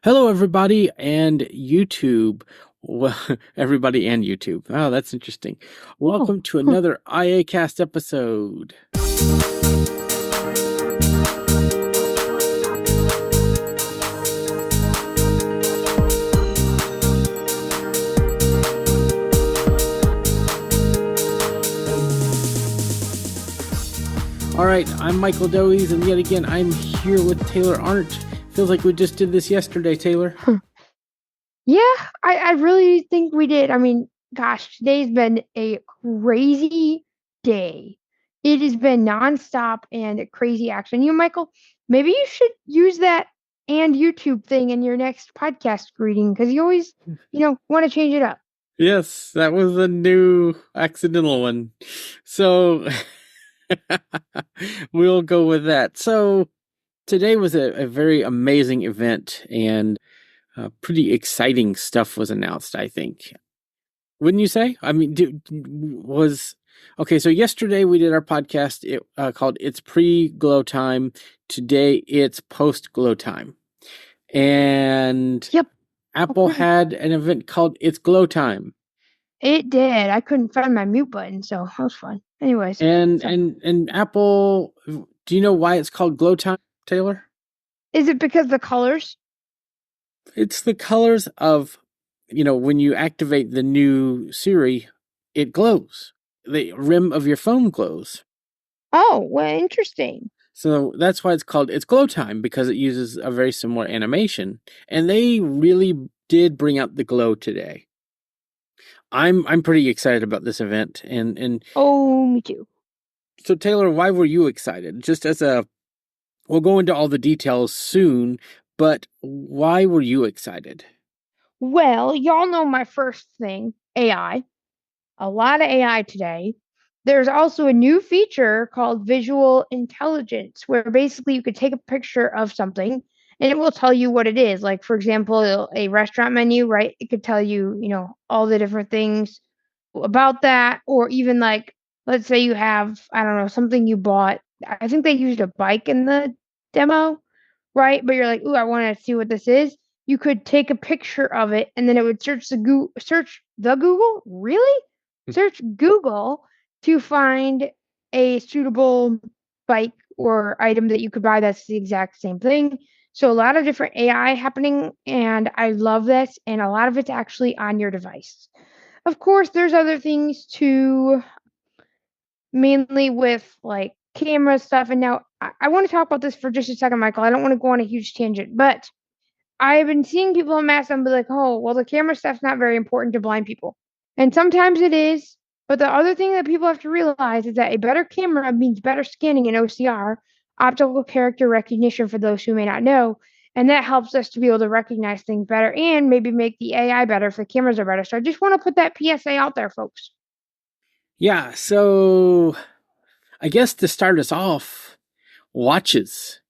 Hello, everybody, and YouTube. Well, everybody and YouTube. Oh, that's interesting. Oh, Welcome to another IAcast episode. All right, I'm Michael Doeys, and yet again, I'm here with Taylor Arndt. Feels like we just did this yesterday, Taylor. yeah, I really think we did. I mean, gosh, today's been a crazy day. It has been nonstop and crazy action. Michael, maybe you should use that and YouTube thing in your next podcast greeting because you always, want to change it up. Yes, that was a new accidental one. So we'll go with that. So today was a very amazing event, and pretty exciting stuff was announced, I think. Wouldn't you say? I mean, okay, so yesterday we did our podcast called It's Pre-Glow Time. Today it's Post-Glow Time. And Yep. Apple had an event called It's Glow Time. It did. I couldn't find my mute button, so that was fun. Anyways, And so and Apple, do you know why it's called Glow Time, Taylor? is it because the colors? It's the colors of, when you activate the new Siri, it glows. The rim of your phone glows. Oh, well, interesting. So that's why it's Glow Time, because it uses a very similar animation. And they really did bring out the glow today. I'm pretty excited about this event. And Oh, me too. so Taylor, why were you excited? We'll go into all the details soon, but why were you excited? Well, y'all know my first thing, AI. A lot of AI today. There's also a new feature called visual intelligence, where basically you could take a picture of something and it will tell you what it is. Like, for example, a restaurant menu, right? It could tell you, all the different things about that. Or even like, let's say you have, I don't know, something you bought. I think they used a bike in the demo, right? But you're like, ooh, I want to see what this is. You could take a picture of it and then it would search the Google, really? Search Google to find a suitable bike or item that you could buy that's the exact same thing. So a lot of different AI happening, and I love this, and a lot of it's actually on your device. Of course, there's other things too, mainly with like camera stuff. And now I want to talk about this for just a second, Michael. I don't want to go on a huge tangent, but I've been seeing people in mass and be like, oh, well, the camera stuff's not very important to blind people. And sometimes it is. But the other thing that people have to realize is that a better camera means better scanning in OCR, optical character recognition for those who may not know. And that helps us to be able to recognize things better and maybe make the AI better if the cameras are better. So I just want to put that PSA out there, folks. Yeah, so I guess to start us off, watches.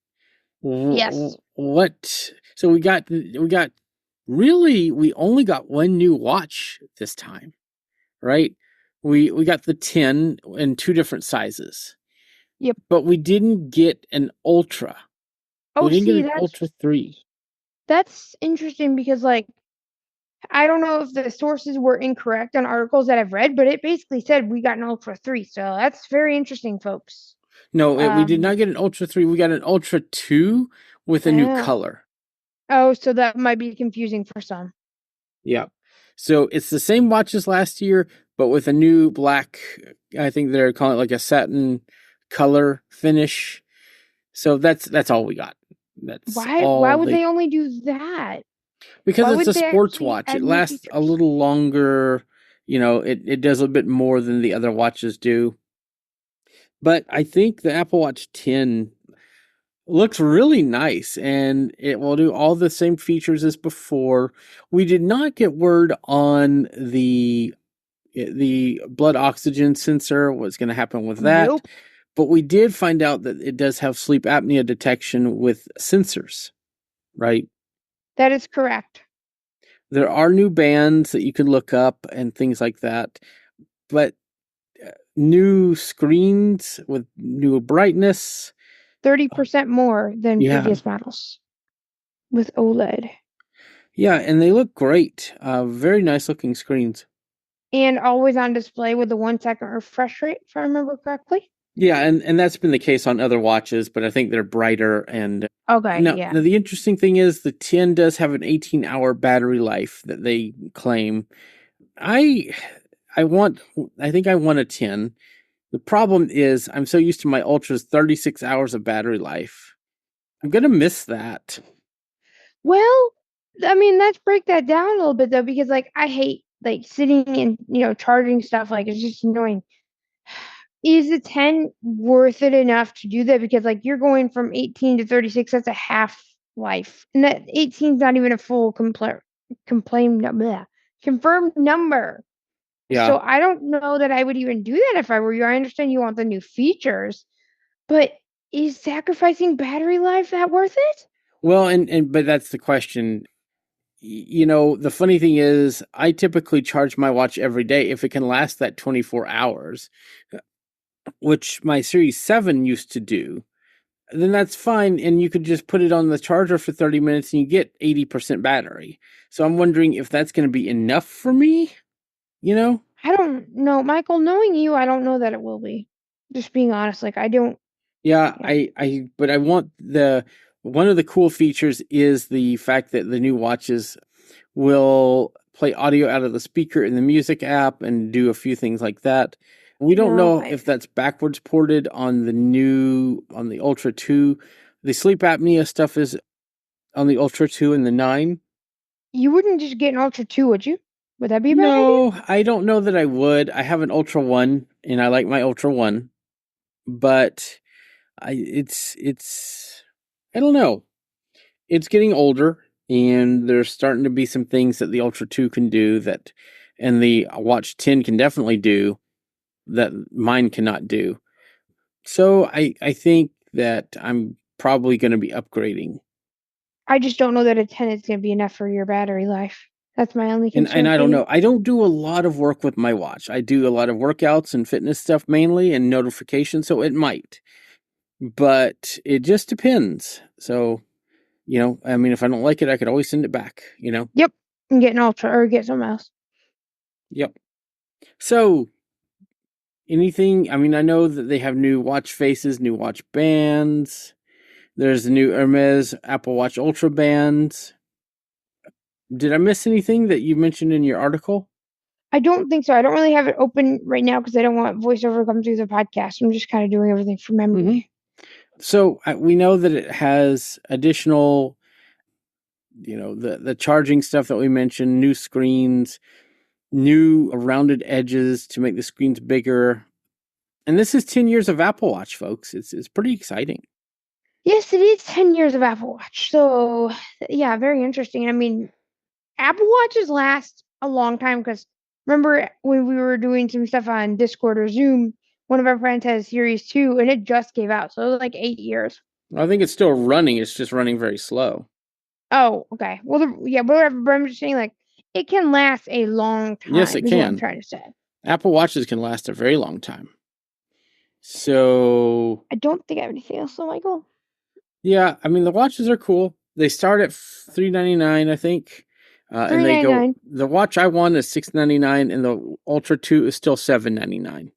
Yes. What? So we got really we only got one new watch this time, right? We got the 10 in two different sizes, Yep. but we didn't get an Ultra. We Oh, didn't get see, an Ultra 3. that's interesting because like I don't know if the sources were incorrect on articles that I've read, but it basically said we got an Ultra 3. So that's very interesting, folks. No, we did Um, not get an Ultra 3. We got an Ultra 2 with a new yeah. color. Oh, so that might be confusing for some. Yeah. So it's the same watch as last year, but with a new black, I think they're calling it like a satin color finish. So that's all we got. That's Why all would they they only do that? because Why it's would a they sports actually watch. It add new lasts a features? little longer. It does a bit more than the other watches do. But I think the Apple Watch 10 looks really nice, and it will do all the same features as before. We did not get word on the blood oxygen sensor, what's going to happen with that, Nope. but we did find out that it does have sleep apnea detection with sensors, right? That is correct. There are new bands that you can look up and things like that, but new screens with new brightness. 30% more than Yeah, previous models with OLED. Yeah, and they look great. Very nice looking screens. and always on display with the 1 second refresh rate, if I remember correctly. Yeah, and that's been the case on other watches, but I think they're brighter. And Okay, now, yeah. now the interesting thing is the 10 does have an 18-hour battery life that they claim. I I want I think I want a 10. The problem is I'm so used to my Ultra's 36 hours of battery life. I'm gonna miss that. Well, I mean, let's break that down a little bit though, because like I hate like sitting and charging stuff. Like it's just annoying. Is the 10 worth it enough to do that? Because like you're going from 18 to 36, that's a half life, and that 18 is not even a full confirmed number. Yeah. So I don't know that I would even do that if I were you. I understand you want the new features, but is sacrificing battery life that worth it? Well, and but that's the question. The funny thing is I typically charge my watch every day if it can last that 24 hours, which my Series 7 used to do. Then that's fine. And you could just put it on the charger for 30 minutes and you get 80% battery. So I'm wondering if that's going to be enough for me, you know? I don't know, Michael. Knowing you, I don't know that it will be. Just being honest, like I don't. Yeah, Yeah, but I want one of the cool features is the fact that the new watches will play audio out of the speaker in the music app and do a few things like that. We don't no, know if that's backwards ported on the Ultra 2. The sleep apnea stuff is on the Ultra 2 and the 9. you wouldn't just get an Ultra 2, would you? Would that be a bad idea? No, I don't know that I would. I have an Ultra 1 and I like my Ultra 1, but it's I don't know. It's getting older and there's starting to be some things that the Ultra 2 can do that and the Watch 10 can definitely do that mine cannot do. So I think that I'm probably going to be upgrading. I just don't know that a 10 is going to be enough for your battery life. That's my only And concern I for don't you. know. I don't do a lot of work with my watch. I do a lot of workouts and fitness stuff mainly and notifications, so it might. But it just depends. So, I mean if I don't like it, I could always send it back. Yep, and get an Ultra or get something else. Yep. So, anything, I mean I know that they have new watch faces, new watch bands. There's the new Hermes Apple Watch Ultra bands. Did I miss anything that you mentioned in your article? I don't think so. I don't really have it open right now because I don't want voiceover to come through the podcast. I'm just kind of doing everything from Mm-hmm. memory. So we know that it has additional, the charging stuff that we mentioned, new screens, new rounded edges to make the screens bigger. And this is 10 years of Apple Watch, folks. It's pretty exciting. Yes, it is 10 years of Apple Watch. So, yeah, very interesting. I mean, Apple Watches last a long time because remember when we were doing some stuff on Discord or Zoom, one of our friends has Series 2 and it just gave out. So it was like 8 years. I think it's still running. It's just running very slow. Oh, okay. Well, yeah, but I'm just saying, like, it can last a long Yes, it time, is what I'm can. trying to say. Apple Watches can last a very long time. So, I don't think I have anything else, so Michael. yeah, I mean the watches are cool. They start at $399, I think, and Three they ninety go. nine. The watch I want is $699, and the Ultra 2 is still $799.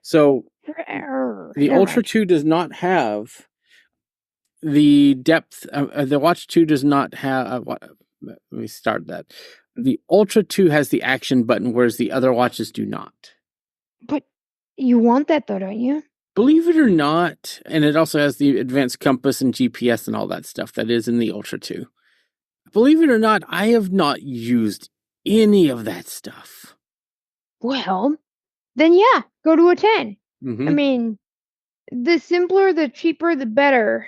So the Never Ultra mind. 2 does not have the depth. The Watch 2 does not have. Let me start that. The Ultra 2 has the action button, whereas the other watches do not. But you want that though, don't you? Believe it or not, and it also has the advanced compass and GPS and all that stuff that is in the Ultra 2. Believe it or not, I have not used any of that stuff. Well, then yeah, go to a 10. I Mm-hmm. mean, the simpler, the cheaper, the better.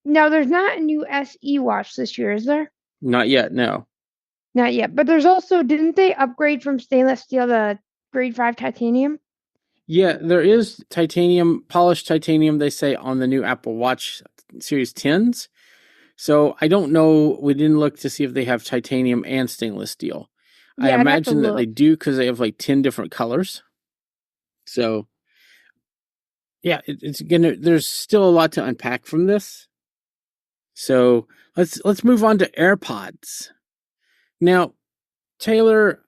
Now, there's not a new SE watch this year, is there? Not yet, no. Not yet. But there's also, didn't they upgrade from stainless steel to grade 5 titanium? Yeah, there is titanium, polished titanium, they say, on the new Apple Watch Series 10s. So I don't know. We didn't look to see if they have titanium and stainless steel. I Yeah, I'd have to imagine that they look. do because they have like 10 different colors. So yeah, there's still a lot to unpack from this. So let's move on to AirPods. Now, Taylor,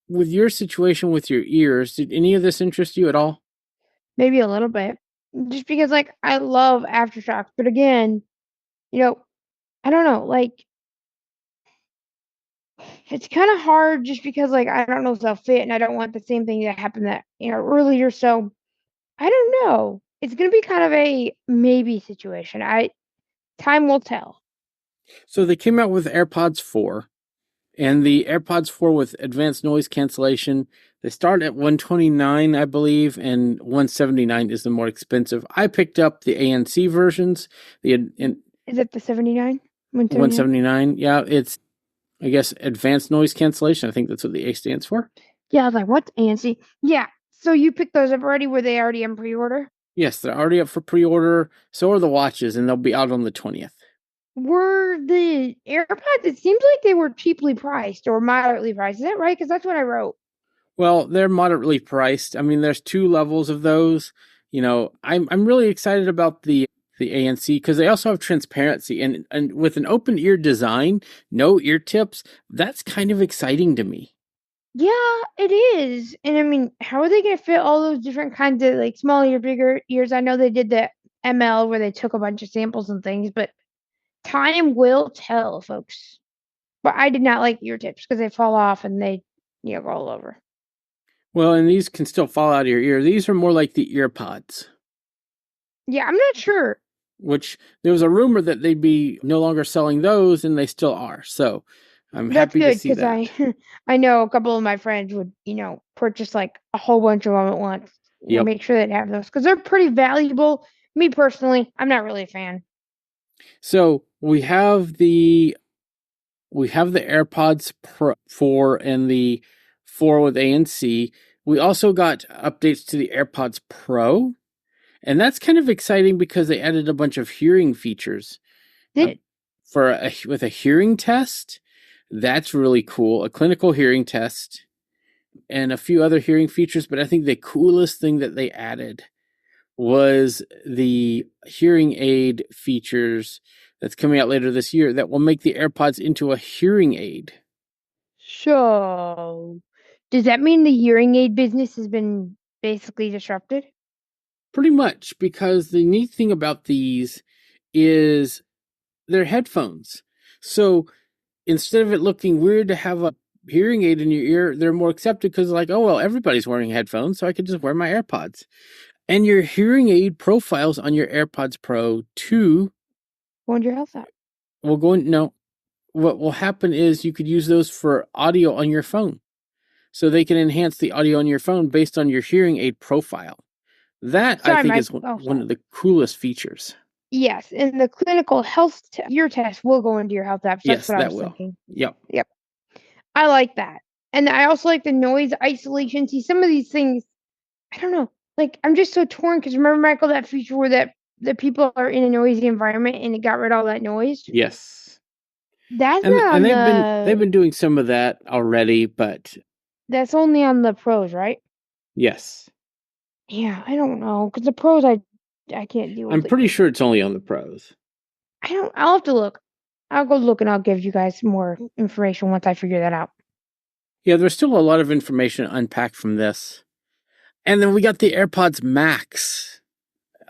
with your situation with your ears, did any of this interest you at all? Maybe a little bit. Just because like I love aftershocks, but again, you know, I don't know, like it's kind of hard just because like I don't know if they'll fit and I don't want the same thing that happened that, earlier. So I don't know. It's gonna be kind of a maybe situation. I Time will tell. So they came out with AirPods 4, and the AirPods 4 with advanced noise cancellation, they start at 129, I believe, and 179 is the more expensive. I picked up the ANC versions, the in Is it the 79? 179? 179. Yeah, it's I guess advanced noise cancellation. I think that's what the A stands for. Yeah, I was like, what's ANSI? Yeah. So you picked those up already? Were they already in pre-order? Yes, they're already up for pre-order. So are the watches, and they'll be out on the 20th. Were the AirPods? It seems like they were cheaply priced or moderately priced. Is that right? Because that's what I wrote. Well, they're moderately priced. I mean, there's two levels of those. I'm really excited about the ANC because they also have transparency and with an open ear design, no ear tips. That's kind of exciting to me. Yeah, it is. And I mean, how are they going to fit all those different kinds of like small ear, bigger ears? I know they did the ML where they took a bunch of samples and things, but time will tell, folks. But I did not like ear tips because they fall off and they, roll over. Well, and these can still fall out of your ear. These are more like the ear pods, Yeah, I'm not sure. which there was a rumor that they'd be no longer selling those, and they still are. So I'm That's happy to good see because that. I know a couple of my friends would, purchase like a whole bunch of them at once. Yep. Make sure they'd have those because they're pretty valuable. Me personally, I'm not really a fan. So we have the AirPods Pro 4 and the 4 with ANC. We also got updates to the AirPods Pro, and that's kind of exciting because they added a bunch of hearing features uh, Did with a hearing test. That's really cool. A clinical hearing test and a few other hearing features, but I think the coolest thing that they added was the hearing aid features that's coming out later this year that will make the AirPods into a hearing aid. so. Does that mean the hearing aid business has been basically disrupted? Pretty much, because the neat thing about these is they're headphones. So instead of it looking weird to have a hearing aid in your ear, they're more accepted because, like, oh, well, everybody's wearing headphones, so I could just wear my AirPods. And your hearing aid profiles on your AirPods Pro 2 Wonder how's that? will go in. No, what will happen is you could use those for audio on your phone. So they can enhance the audio on your phone based on your hearing aid profile. That I Sorry, think Mike. is Oh, one sorry. of the coolest features. Yes, and the clinical health ear test will go into your health apps. That's Yes, what I that was will. thinking. Yep. Yep. I like that. And I also like the noise isolation. See, some of these things, I don't know. Like, I'm just so torn because remember, Michael, that feature where that the people are in a noisy environment and it got rid of all that noise? Yes. That's And not and on they've been doing some of that already, but that's only on the pros, right? yes. Yeah, I don't know. Because the pros, I can't deal I'm with it. pretty sure it's only on the pros. I'll have to look. I'll go look and I'll give you guys more information once I figure that out. Yeah, there's still a lot of information unpacked from this. And then we got the AirPods Max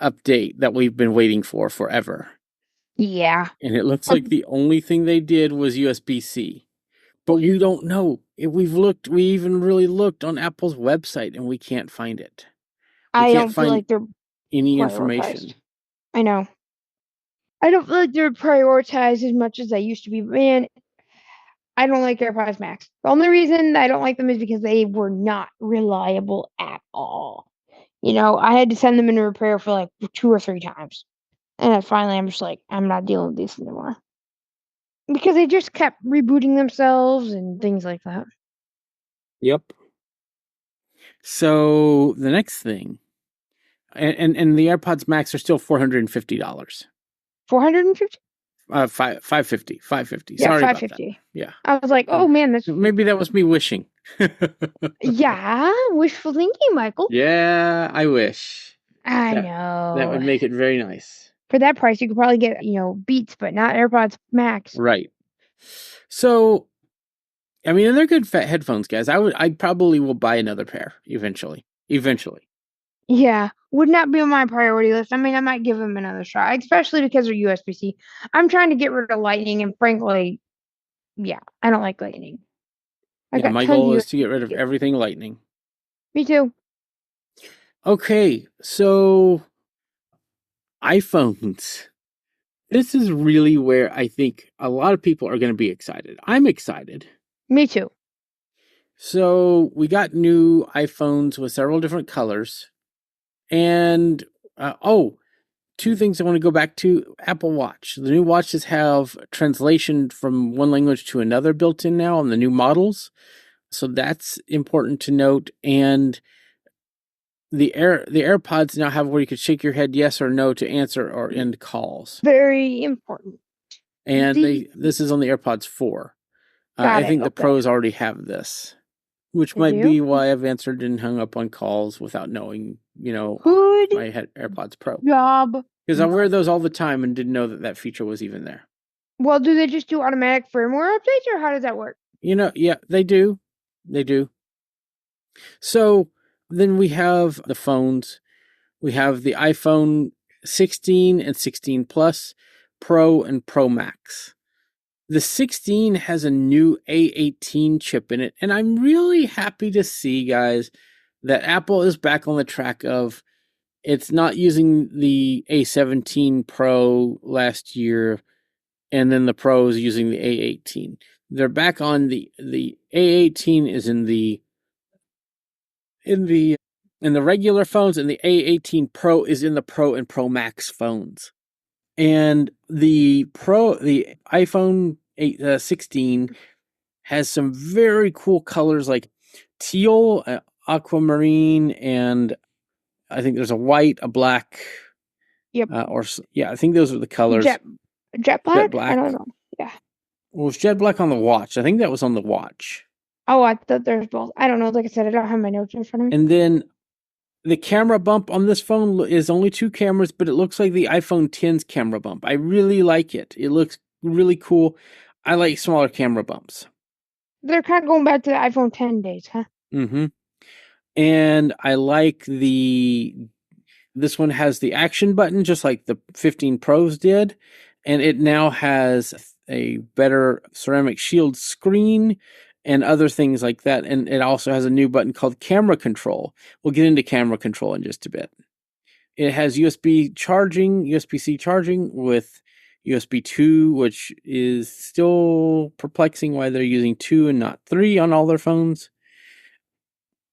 update that we've been waiting for forever. Yeah. And it looks like the only thing they did was USB-C. But we don't know. We even really looked on Apple's website and we can't find it. We I can't don't feel find like they're any prioritized. information. I know. I don't feel like they're prioritized as much as they used to be. Man, I don't like AirPods Max. The only reason I don't like them is because they were not reliable at all. I had to send them into repair for like 2 or 3 times. And then finally, I'm just like, I'm not dealing with these anymore. Because they just kept rebooting themselves and things like that. Yep. So the next thing, and the AirPods Max are still $450. 450? 550, 550. Yeah, Sorry about that. 550. Yeah. I was like, oh man, that's Maybe that was me wishing. yeah, wishful thinking, Michael. Yeah, I wish. I That that know. would make it very nice. For that price, you could probably get, Beats, but not AirPods Max. Right. So, I mean, and they're good headphones, guys. I probably will buy another pair eventually. Eventually. Yeah, would not be on my priority list. I mean, I might give them another shot, especially because they're USB-C. I'm trying to get rid of Lightning, and frankly, yeah, I don't like Lightning. I Yeah, got my tons of goal is to get rid of USB. everything Lightning. Me too. Okay, so iPhones. This is really where I think a lot of people are going to be excited. I'm excited. Me too. So we got new iPhones with several different colors. And two things I want to go back to. Apple Watch. The new watches have translation from one language to another built in now on the new models. So that's important to note. And the AirPods now have where you could shake your head yes or no to answer or end calls. Very important. And this is on the AirPods 4. Got I it. think the Okay. Pros already have this, which They might do? be why I've answered and hung up on calls without knowing, Good my AirPods Pro. job. Because I wear those all the time and didn't know that feature was even there. Well, do they just do automatic firmware updates, or how does that work? Yeah, they do. They do. So then we have the phones. We have the iPhone 16 and 16 Plus, Pro and Pro Max. The 16 has a new A18 chip in it, and I'm really happy to see, guys, that Apple is back on the track of it's not using the A17 Pro last year and then the Pro is using the A18. They're back on the A18 is in the regular phones, and the A18 Pro is in the Pro and Pro Max phones. And the iPhone 16 has some very cool colors like teal, aquamarine, and I think there's a white, a black. Yep. I think those are the colors. Jet black? Jet black. I don't know. Yeah. Well, it was jet black on the watch. I think that was on the watch. Oh, I thought there's both. I don't know. Like I said, I don't have my notes in front of me. And then the camera bump on this phone is only 2 cameras, but it looks like the iPhone 10's camera bump. I really like it. It looks really cool. I like smaller camera bumps. They're kind of going back to the iPhone 10 days, huh? Mm-hmm. And I like this one has the action button, just like the 15 Pros did. And it now has a better ceramic shield screen and other things like that. And it also has a new button called camera control. We'll get into camera control in just a bit. It has USB-C charging with USB 2, which is still perplexing why they're using 2 and not 3 on all their phones.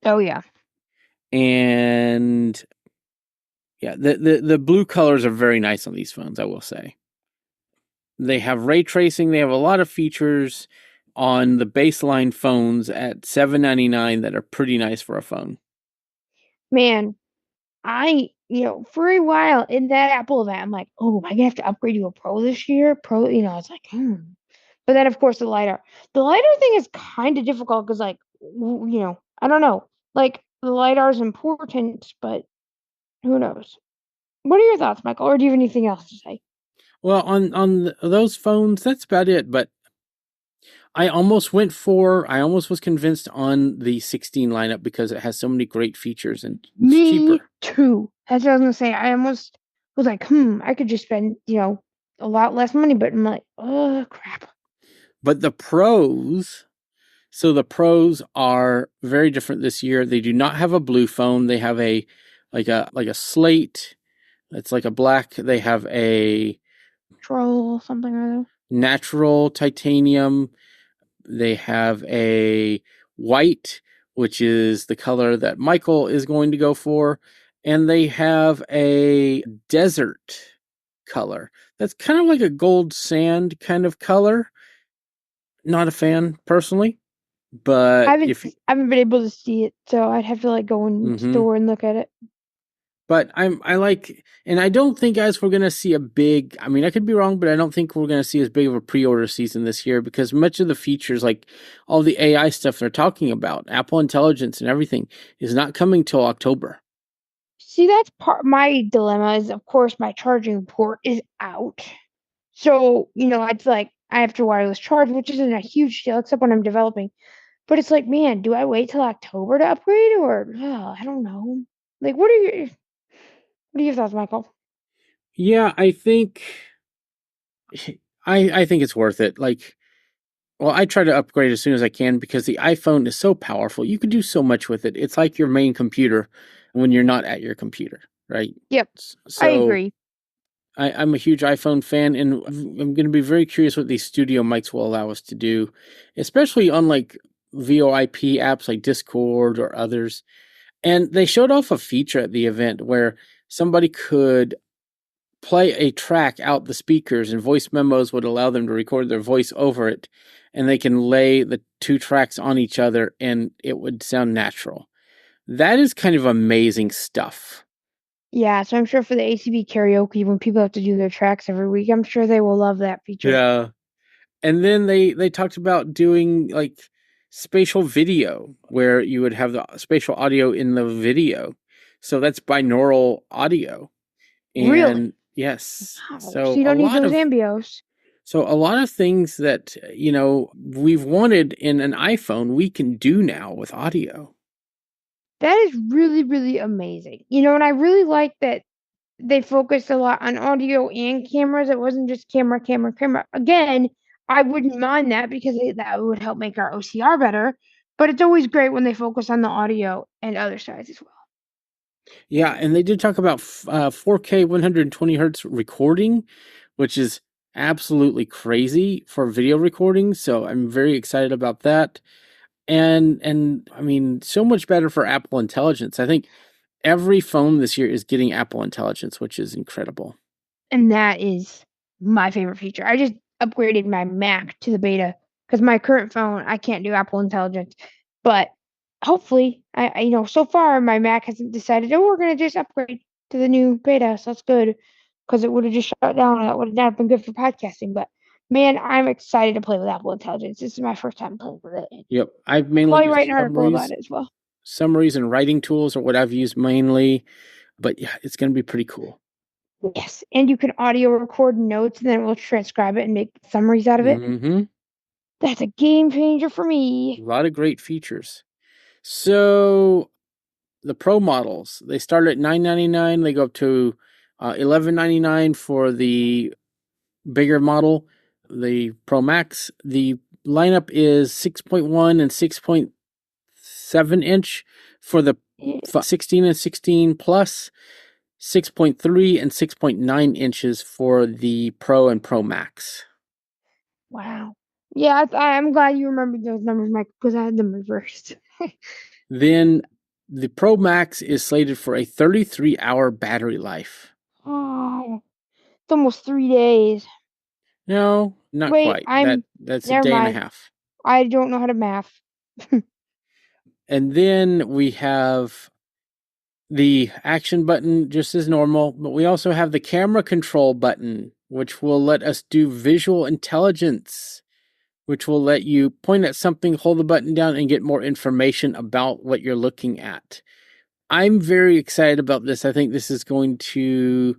Oh, yeah. And yeah, the blue colors are very nice on these phones, I will say. They have ray tracing. They have a lot of features on the baseline phones at $799 that are pretty nice for a phone. Man, for a while in that Apple event, I'm like, oh, am I gonna have to upgrade to a Pro this year? Pro, I was like, But then, of course, the LiDAR. The LiDAR thing is kind of difficult because, like, I don't know. Like, the LiDAR is important, but who knows? What are your thoughts, Michael? Or do you have anything else to say? Well, on those phones, that's about it. But I almost was convinced on the 16 lineup because it has so many great features and it's cheaper. Too. That's what I was gonna say. I almost was like, I could just spend, a lot less money, but I'm like, oh crap. But the Pros, so the Pros are very different this year. They do not have a blue phone. They have a slate. It's like a black. They have a Troll something or other. natural titanium. They have a white, which is the color that Michael is going to go for. And they have a desert color. That's kind of like a gold sand kind of color. Not a fan personally, but I haven't been able to see it, so I'd have to like go in store and look at it. But I like, and I don't think, guys, we're gonna see a big. I mean, I could be wrong, but I don't think we're gonna see as big of a pre-order season this year because much of the features, like all the AI stuff they're talking about, Apple Intelligence and everything, is not coming till October. See, that's part my dilemma is of course my charging port is out. So, it's like I have to wireless charge, which isn't a huge deal except when I'm developing. But it's like, man, do I wait till October to upgrade or I don't know. Like what are your thoughts, Michael? Yeah, I think it's worth it. Like, well, I try to upgrade as soon as I can because the iPhone is so powerful. You can do so much with it. It's like your main computer when you're not at your computer, right? Yep, I So agree. I'm a huge iPhone fan, and I'm going to be very curious what these studio mics will allow us to do, especially on like VoIP apps like Discord or others. And they showed off a feature at the event where somebody could play a track out the speakers, and voice memos would allow them to record their voice over it, and they can lay the two tracks on each other and it would sound natural. That is kind of amazing stuff. Yeah, so I'm sure for the ACB karaoke, when people have to do their tracks every week, I'm sure they will love that feature. Yeah. And then they talked about doing like spatial video where you would have the spatial audio in the video. So that's binaural audio. Really? And yes, Wow. So you don't need those ambios. a lot of things that, we've wanted in an iPhone, we can do now with audio. That is really, really amazing. And I really like that they focused a lot on audio and cameras. It wasn't just camera, camera, camera. Again, I wouldn't mind that because that would help make our OCR better. But it's always great when they focus on the audio and other sides as well. Yeah, and they did talk about 4K 120 hertz recording, which is absolutely crazy for video recording. So I'm very excited about that. And I mean, so much better for Apple Intelligence. I think every phone this year is getting Apple Intelligence, which is incredible. And that is my favorite feature. I just upgraded my Mac to the beta because my current phone I can't do Apple Intelligence, but hopefully, so far my Mac hasn't decided. Oh, we're gonna just upgrade to the new beta, so that's good because it would have just shut down. And that would have not been good for podcasting. But man, I'm excited to play with Apple Intelligence. This is my first time playing with it. Yep, I've I'll mainly probably used write an article about it as well. summaries and writing tools are what I've used mainly. But yeah, it's going to be pretty cool. Yes, and you can audio record notes, and then it will transcribe it and make summaries out of it. Mm-hmm. That's a game changer for A me. lot of great features. So the Pro models, they start at $999. They go up to $1199 for the bigger model, the Pro Max. The lineup is 6.1 and 6.7 inch for the 16 and 16 plus, 6.3 and 6.9 inches for the Pro and Pro Max. Wow. Yeah, I'm glad you remembered those numbers, Mike, because I had them reversed. Then the Pro Max is slated for a 33-hour battery life. Oh, it's almost 3 days. No, not Wait, quite. That's a never day and a mind. half. I don't know how to math. And then we have the action button just as normal, but we also have the camera control button, which will let us do visual intelligence, which will let you point at something, hold the button down, and get more information about what you're looking at. I'm very excited about this. I think this is going to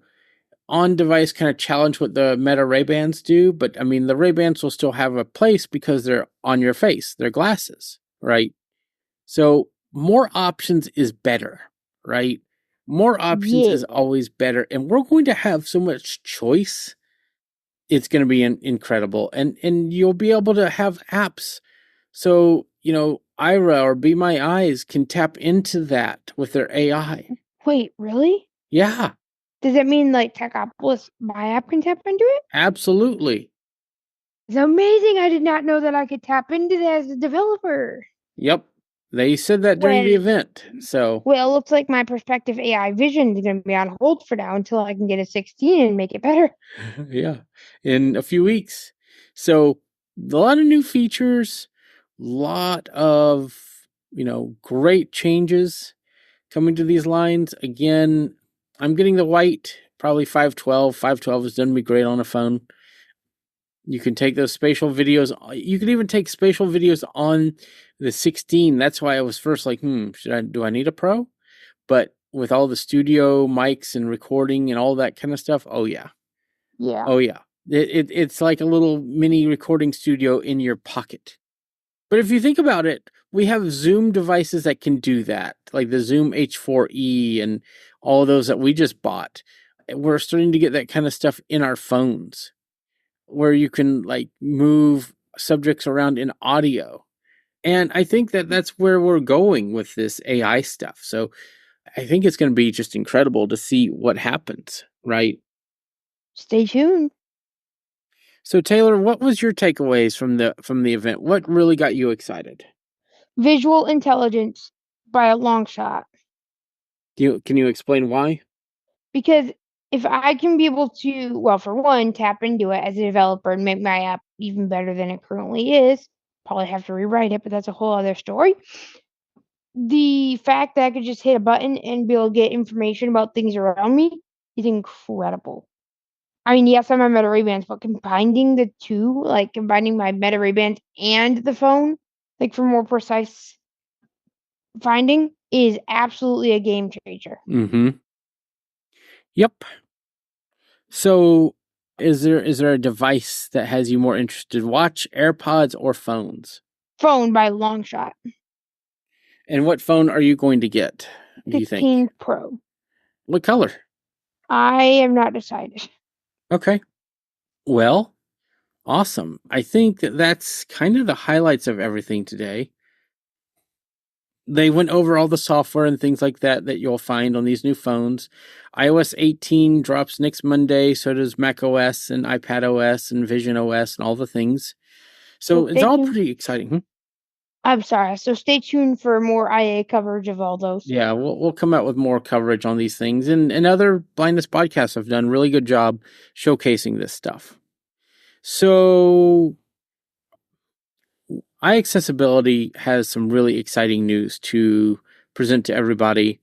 on device kind of challenge what the Meta Ray-Bans do, but I mean, the Ray-Bans will still have a place because they're on your face, they're glasses, right? So more options is better, right? More options Yeah. is always better, and we're going to have so much choice. It's going to be incredible, and you'll be able to have apps. So Ira or Be My Eyes can tap into that with their AI. Wait, really? Yeah, Does that mean like Techopolis, my app can tap into it? absolutely. It's amazing. I did not know that I could tap into that as a developer. Yep, they said that during Well, the event. So well, it looks like my Perspective AI vision is going to be on hold for now until I can get a 16 and make it better. yeah, in a few weeks. So a lot of new features, lot of great changes coming to these lines. Again, I'm getting the white, probably 512. 512 is going to be great on a phone. You can take those spatial videos. You can even take spatial videos on the 16. That's why I was first like, do I need a Pro? But with all the studio mics and recording and all that kind of stuff. Oh yeah. Yeah. Oh yeah. It's like a little mini recording studio in your pocket. But if you think about it, we have Zoom devices that can do that, like the Zoom H4e and all those that we just bought. We're starting to get that kind of stuff in our phones where you can like move subjects around in audio. And I think that that's where we're going with this AI stuff. So I think it's going to be just incredible to see what happens, right? Stay tuned. So Taylor, what was your takeaways from the event? What really got you excited? Visual intelligence by a long shot. Can you explain why? Because if I can be able to, well, for one, tap into it as a developer and make my app even better than it currently is, probably have to rewrite it, but that's a whole other story. The fact that I could just hit a button and be able to get information about things around me is incredible. I mean, yes, I'm on Meta Ray-Bans, but combining the two, like combining my Meta Ray-Bans and the phone, like for more precise finding, is absolutely a game changer. Mm-hmm. Yep. So is there a device that has you more interested? Watch, AirPods, or phones? Phone by a long shot. And what phone are you going to get, do you think? 16 Pro. What color? I have not decided. Okay. Well, awesome. I think that that's kind of the highlights of everything today. They went over all the software and things like that that you'll find on these new phones. iOS 18 drops next Monday, so does Mac OS and iPad OS and Vision OS and all the things. So it's all pretty exciting. I'm sorry. So stay tuned for more IA coverage of all those. Yeah, we'll come out with more coverage on these things. And other blindness podcasts have done a really good job showcasing this stuff. So iAccessibility has some really exciting news to present to everybody,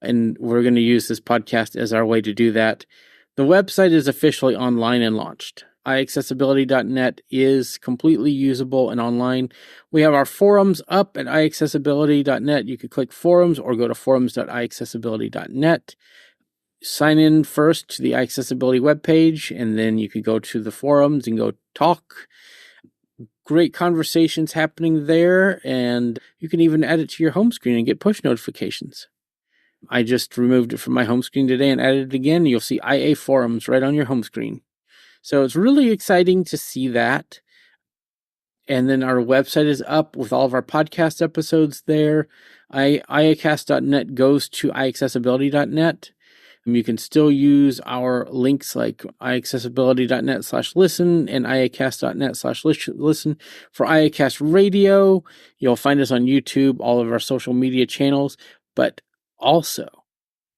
and we're going to use this podcast as our way to do that. The website is officially online and launched. iAccessibility.net is completely usable and online. We have our forums up at iAccessibility.net. You could click forums or go to forums.iAccessibility.net. Sign in first to the iAccessibility webpage, and then you could go to the forums and go talk. Great conversations happening there, and you can even add it to your home screen and get push notifications. I just removed it from my home screen today and added it again. You'll see IA forums right on your home screen. So it's really exciting to see that. And then our website is up with all of our podcast episodes there. iacast.net goes to iAccessibility.net. You can still use our links like iAccessibility.net/listen and iacast.net/listen for iAcast Radio. You'll find us on YouTube, all of our social media channels, but also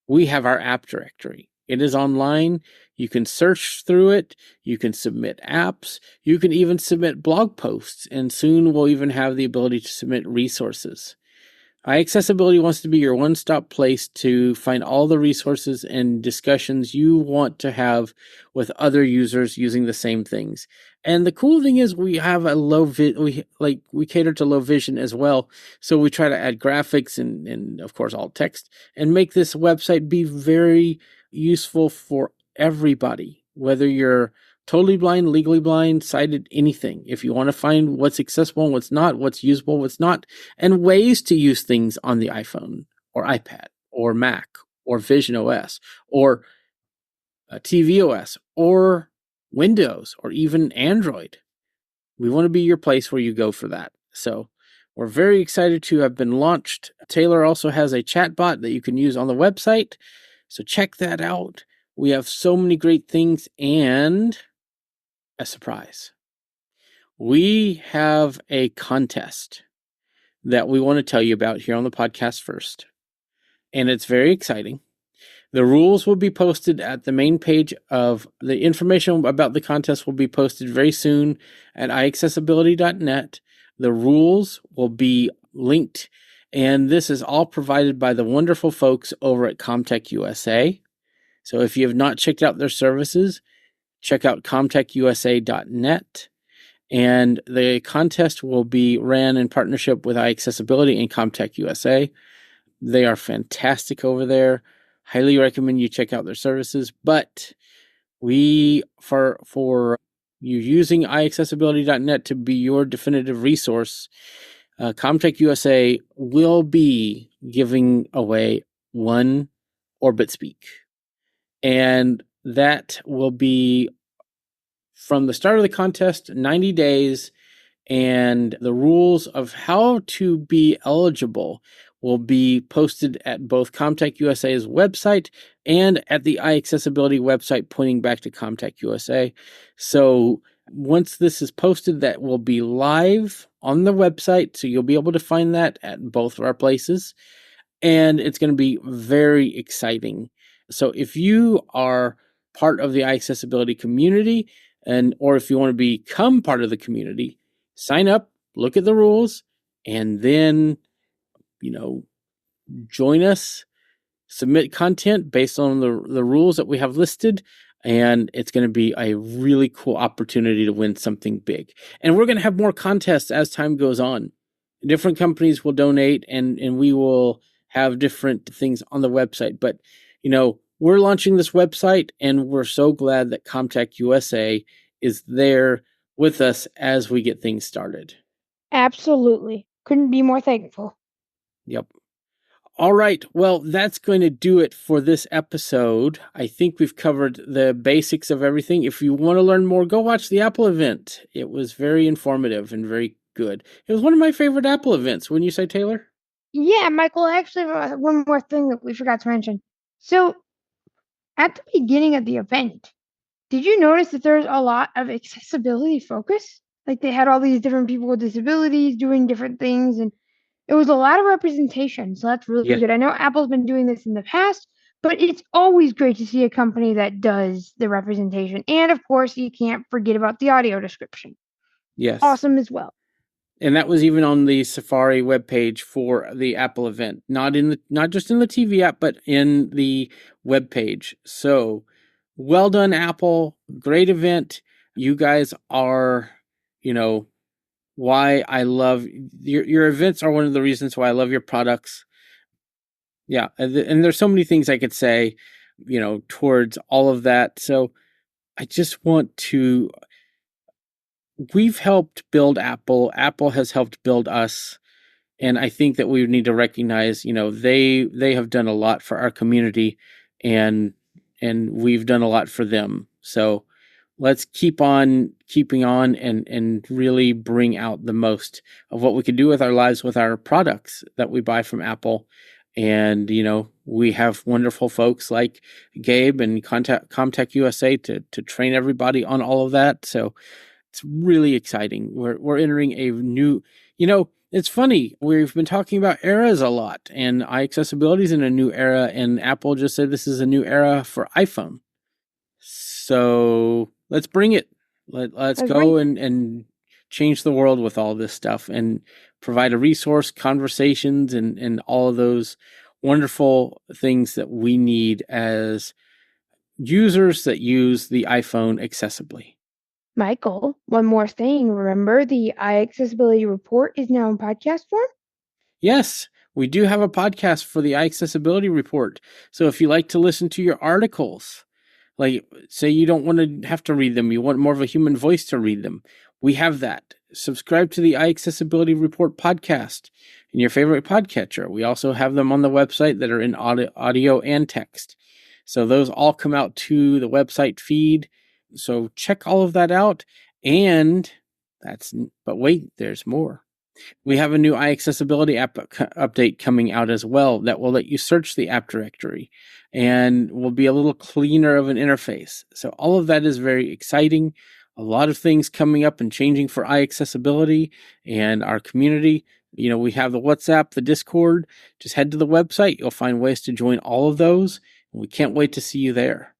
we have our app directory. It is online. You can search through it. You can submit apps. You can even submit blog posts, and soon we'll even have the ability to submit resources. iAccessibility wants to be your one-stop place to find all the resources and discussions you want to have with other users using the same things. And the cool thing is we have a we cater to low vision as well. So we try to add graphics and of course alt text and make this website be very useful for everybody, whether you're totally blind, legally blind, sighted, anything. If you want to find what's accessible and what's not, what's usable, what's not, and ways to use things on the iPhone or iPad or Mac or Vision OS or TV OS or Windows or even Android, we want to be your place where you go for that. So we're very excited to have been launched. Taylor also has a chatbot that you can use on the website. So check that out. We have so many great things and a surprise. We have a contest that we want to tell you about here on the podcast first. And it's very exciting. The rules will be posted at the main page of the information about the contest will be posted very soon at iAccessibility.net. The rules will be linked, and this is all provided by the wonderful folks over at Comtech USA. So if you have not checked out their services, check out comtechusa.net. And the contest will be ran in partnership with iAccessibility and Comtech USA. They are fantastic over there. Highly recommend you check out their services. But we, for you using iAccessibility.net to be your definitive resource, Comtech USA will be giving away one Orbit Speak. And that will be from the start of the contest, 90 days, and the rules of how to be eligible will be posted at both Comtech USA's website and at the iAccessibility website pointing back to Comtech USA. So once this is posted, that will be live on the website. So you'll be able to find that at both of our places. And it's going to be very exciting. So if you are part of the iAccessibility community, or if you want to become part of the community, sign up, look at the rules, and then, join us, submit content based on the rules that we have listed, and it's going to be a really cool opportunity to win something big. And we're going to have more contests as time goes on. Different companies will donate, and we will have different things on the website. But, we're launching this website, and we're so glad that Comtech USA is there with us as we get things started. Absolutely. Couldn't be more thankful. Yep. All right. Well, that's going to do it for this episode. I think we've covered the basics of everything. If you want to learn more, go watch the Apple event. It was very informative and very good. It was one of my favorite Apple events. Wouldn't you say, Taylor? Yeah, Michael, actually, one more thing that we forgot to mention. So, at the beginning of the event, did you notice that there's a lot of accessibility focus? Like they had all these different people with disabilities doing different things, and it was a lot of representation. So that's really Yeah. good. I know Apple's been doing this in the past, but it's always great to see a company that does the representation. And of course, you can't forget about the audio description. Yes. Awesome as well. And that was even on the Safari webpage for the Apple event, not just in the TV app, but in the webpage. So, well done, Apple! Great event. You guys are, why I love your events are one of the reasons why I love your products. Yeah, and there's so many things I could say, towards all of that. So, I just want to. We've helped build Apple. Apple has helped build us. And I think that we need to recognize, they have done a lot for our community, and we've done a lot for them. So let's keep on keeping on and really bring out the most of what we can do with our lives with our products that we buy from Apple. And we have wonderful folks like Gabe and Comtech USA to train everybody on all of that. So it's really exciting. We're entering a new, it's funny. We've been talking about eras a lot, and iAccessibility is in a new era, and Apple just said this is a new era for iPhone. So let's bring it. Let's go and change the world with all this stuff and provide a resource, conversations, and all of those wonderful things that we need as users that use the iPhone accessibly. Michael, one more thing. Remember, the iAccessibility report is now in podcast form? Yes, we do have a podcast for the iAccessibility report. So if you like to listen to your articles, like say you don't want to have to read them, you want more of a human voice to read them, we have that. Subscribe to the iAccessibility report podcast in your favorite podcatcher. We also have them on the website that are in audio and text. So those all come out to the website feed. So check all of that out. And but wait, there's more. We have a new iAccessibility app update coming out as well that will let you search the app directory and will be a little cleaner of an interface. So all of that is very exciting. A lot of things coming up and changing for iAccessibility and our community. We have the WhatsApp, the Discord. Just head to the website. You'll find ways to join all of those. And we can't wait to see you there.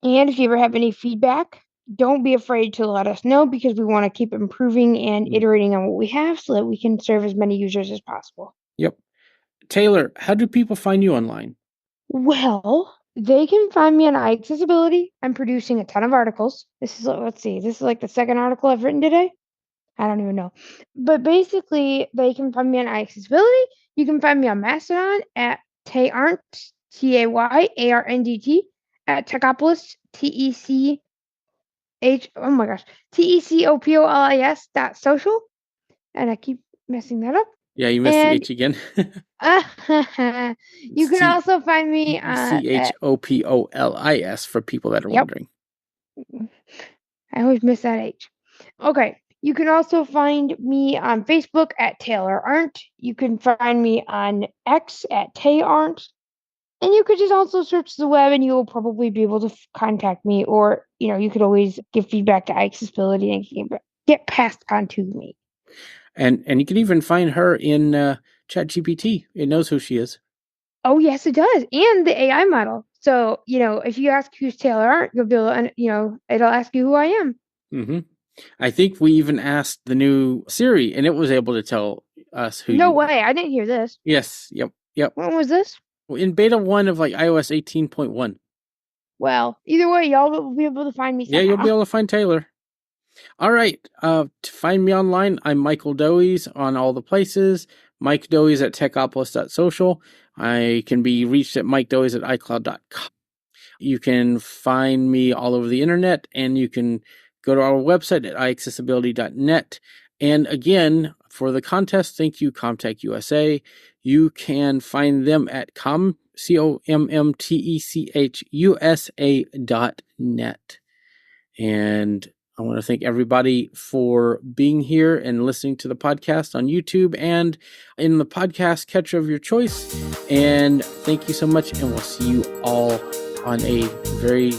And if you ever have any feedback, don't be afraid to let us know, because we want to keep improving and iterating on what we have so that we can serve as many users as possible. Yep. Taylor, how do people find you online? Well, they can find me on iAccessibility. I'm producing a ton of articles. This is like the second article I've written today. I don't even know. But basically, they can find me on iAccessibility. You can find me on Mastodon at Tay Arndt TayArndt at Techopolis, TECHOPOLIS.social. And I keep messing that up. Yeah, you missed the And H again. you can also find me at CHOPOLIS for people that are yep. wondering. I always miss that H. Okay. You can also find me on Facebook at Taylor Arndt. You can find me on X at Tay Arndt. And you could just also search the web and you will probably be able to contact me, or, you could always give feedback to Accessibility and get passed on to me. And you can even find her in ChatGPT. It knows who she is. Oh, yes, it does. And the AI model. So, if you ask who's Taylor Arndt, you'll be able to, it'll ask you who I am. Mm-hmm. I think we even asked the new Siri, and it was able to tell us who. No way. I didn't hear this. Yes. Yep. When was this? In beta 1 of iOS 18.1. Well, either way, y'all will be able to find me somehow. Yeah, you'll be able to find Taylor. All right. To find me online, I'm Michael Doeys on all the places. Mike Doeys at techopolis.social. I can be reached at mikedoeys@icloud.com. You can find me all over the internet, and you can go to our website at iaccessibility.net. And again, for the contest, thank you, Comtech USA. You can find them at COMMTECHUSA.net. And I want to thank everybody for being here and listening to the podcast on YouTube and in the podcast catcher of your choice. And thank you so much, and we'll see you all on a very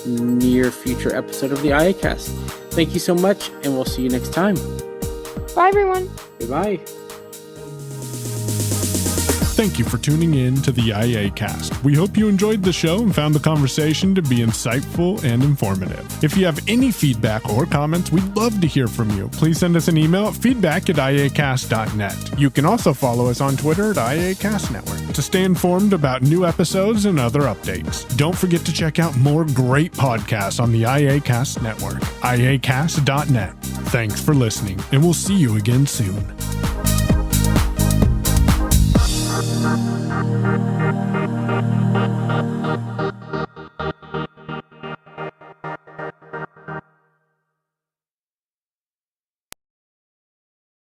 near future episode of the IAcast. Thank you so much, and we'll see you next time. Bye, everyone. Goodbye. Thank you for tuning in to the IAcast. We hope you enjoyed the show and found the conversation to be insightful and informative. If you have any feedback or comments, we'd love to hear from you. Please send us an email at feedback@iacast.net. You can also follow us on Twitter at IAcast Network to stay informed about new episodes and other updates. Don't forget to check out more great podcasts on the IAcast Network, iacast.net. Thanks for listening, and we'll see you again soon.